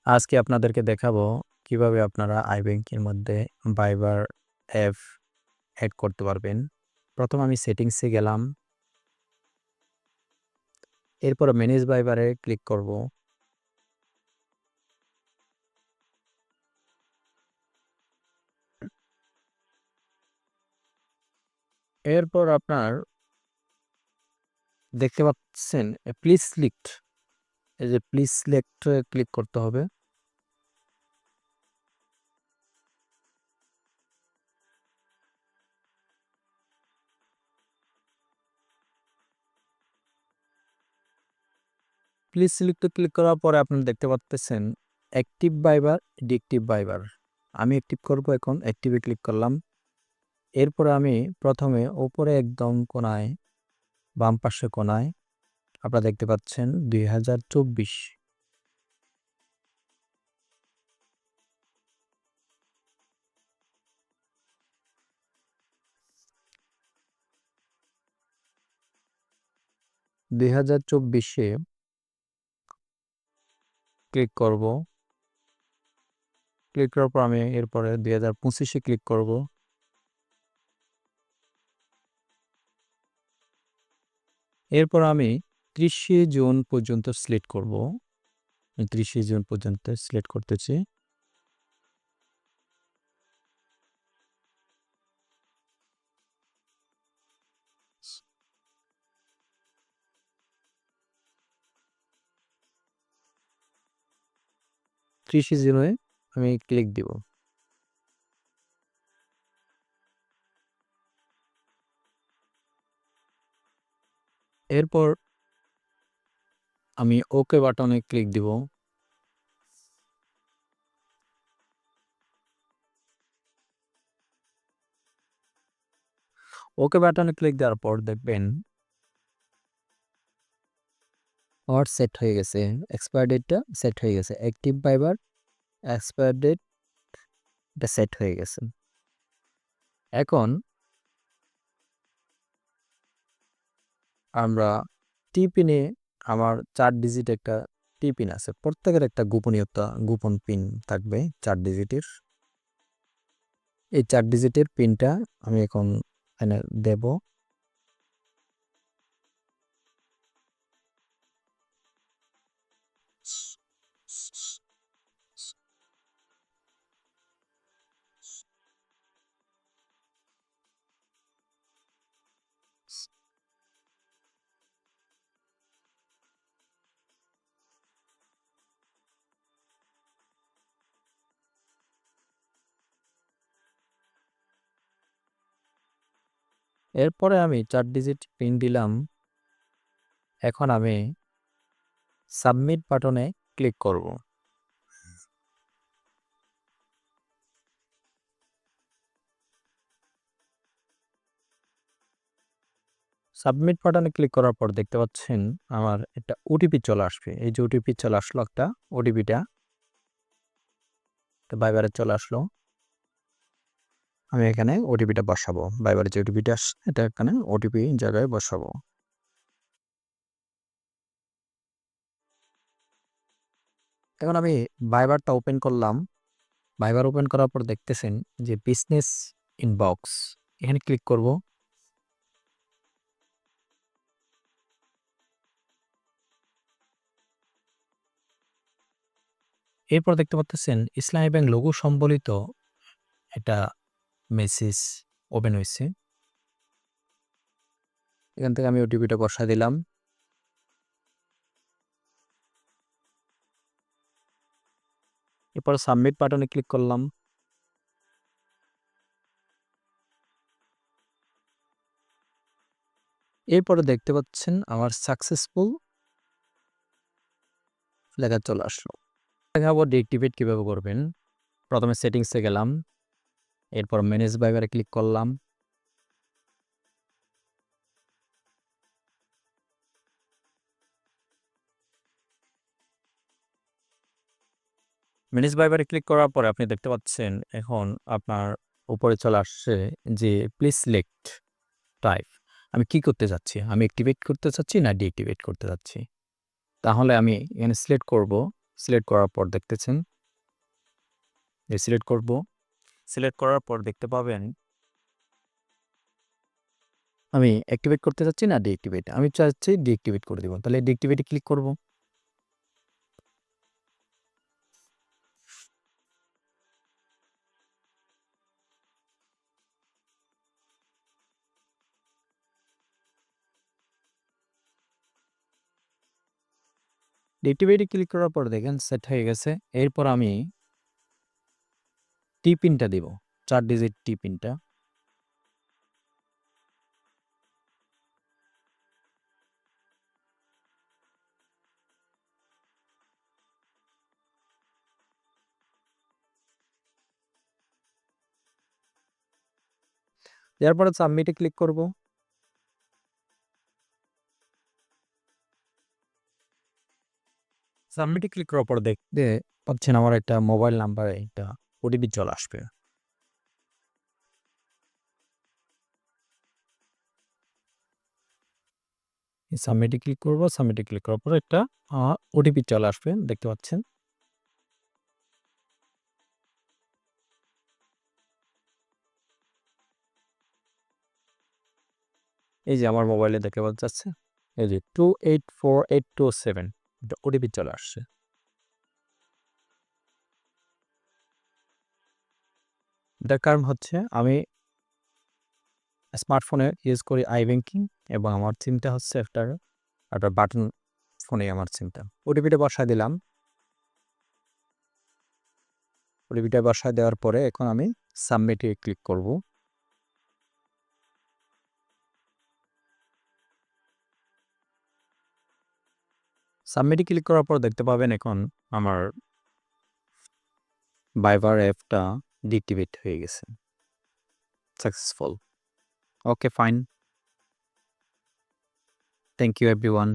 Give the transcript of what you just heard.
আজকে আপনাদেরকে দেখাবো কিভাবে আপনারা iBanking এর মধ্যে ভাইবার অ্যাপ এড করতে পারবেন। প্রথম আমি সেটিংসে গেলাম। এরপর ম্যানেজ ভাইবারে ক্লিক করব। এরপর আপনার দেখতে পাচ্ছেন প্লিজ সিলেক্ট, এই যে প্লিজ সিলেক্ট ক্লিক করতে হবে। প্লিজ সিলেক্টে ক্লিক করার পরে আপনারা দেখতে পাচ্ছেন অ্যাক্টিভ ভাইবার, ডিএক্টিভ ভাইবার। আমি অ্যাক্টিভ করব, এখন অ্যাক্টিভে ক্লিক করলাম। এরপরে আমি প্রথমে উপরে একদম কোণায়, বাম পাশে কোণায় আপনারা দেখতে পাচ্ছেন 2024। দুই হাজার চব্বিশে ক্লিক করব। ক্লিক করার পর আমি এরপরে 2025-এ ক্লিক করব। এরপর আমি 30শে জুন পর্যন্ত সিলেক্ট করব। 30শে জুন পর্যন্ত সিলেক্ট করতেছি। ত্রিশে জুনে আমি ক্লিক দিব। এরপর আমি ওকে বাটনে ক্লিক দিব। ওকে বাটনে ক্লিক দেওয়ার পর দেখবেন আমার সেট হয়ে গেছে, এক্সপায়ার ডেটটা সেট হয়ে গেছে। অ্যাক্টিভ ভাইবার এক্সপায়ার ডেট এটা সেট হয়ে গেছে। এখন আমরা টিপিনে আমার 4 ডিজিট একটা টিপিন আছে। প্রত্যেকের একটা গোপন পিন থাকবে 4 ডিজিটের। এই 4 ডিজিটের পিনটা আমি এখন এখানে দেব। এরপরে আমি 4 ডিজিট পিন দিলাম। এখন আমি সাবমিট বাটনে ক্লিক করব। সাবমিট বাটনে ক্লিক করার পর দেখতে পাচ্ছেন আমার একটা ওটিপি চলে আসবে। এই যে ওটিপি চলে আসলো, একটা ওটিপিটা ভাইবারে চলে আসলো। আমি এখানে ওটিপিটা বসাবো। ভাইবারে যে ওটিপিটা আসছে এটা এখানে ওটিপি জায়গায় বসাবো। এখন আমি ভাইবারটা ওপেন করলাম। ভাইবার ওপেন করার পর দেখতেছেন যে বিজনেস ইনবক্স, এখানে ক্লিক করব। এরপর দেখতে পাচ্ছেন ইসলামী ব্যাংক লোগো সম্বলিত একটা মেসেজ ওপেন হয়েছে। এখান থেকে আমি ওটিপিটা বসায় দিলাম। এরপর সাবমিট বাটনে ক্লিক করলাম। এরপরে দেখতে পাচ্ছেন আমার সাকসেসফুল লেখা চলে আসলো। দেখাবো ডিএক্টিভেট কিভাবে করবেন। প্রথমে সেটিংসে গেলাম, এরপর ম্যানেজ ভাইবারে ক্লিক করলাম। ম্যানেজ ভাইবারে ক্লিক করার পরে আপনি দেখতে পাচ্ছেন এখন আপনার উপরে চলে আসছে যে প্লিজ সিলেক্ট টাইপ। আমি কি করতে চাচ্ছি? আমি অ্যাক্টিভেট করতে চাচ্ছি না ডিঅ্যাক্টিভেট করতে চাচ্ছি। তাহলে আমি এখানে সিলেক্ট করব। সিলেক্ট করার পর দেখতেছেন সিলেক্ট করব। সিলেক্ট করার পর দেখতে পাবেন আমি অ্যাক্টিভেট করতে চাচ্ছি না ডিঅ্যাক্টিভেট, আমি চাচ্ছি ডিঅ্যাক্টিভেট করে দিব। তাহলে ডিঅ্যাক্টিভেটে ক্লিক করব। ডিঅ্যাক্টিভেটে ক্লিক করার পর দেখেন সেট হয়ে গেছে। এরপর আমি টি পিনটা দিব, 4 ডিজিট টি পিনটা। এরপরে সাবমিটে ক্লিক করব। সাবমিটে ক্লিক করার পর দেখতে পাচ্ছেন আমার একটা মোবাইল নাম্বারে একটা ওটিপি চলে আসবে। সাবমিটে ক্লিক করব। সাবমিটে ক্লিক করার পর একটা ওটিপি চলে আসবে, দেখতে পাচ্ছেন। এই যে আমার মোবাইলে দেখতে পাচ্ছে, এই যে 2848227 এটা ওটিপি চলে আসছে। এটার কারণ হচ্ছে আমি স্মার্টফোনে ইউজ করি iBanking এবং আমার সিমটা হচ্ছে একটা বাটন ফোনে আমার সিমটা। ওটিপিটা বসায় দিলাম। ওটিপিটা বসায় দেওয়ার পরে এখন আমি সাবমিটে ক্লিক করব। সাবমিটে ক্লিক করার পর দেখতে পাবেন এখন আমার ভাইবার অ্যাপটা ডিঅ্যাক্টিভেট হয়ে গেছে। Successful. Okay, fine. Thank you everyone.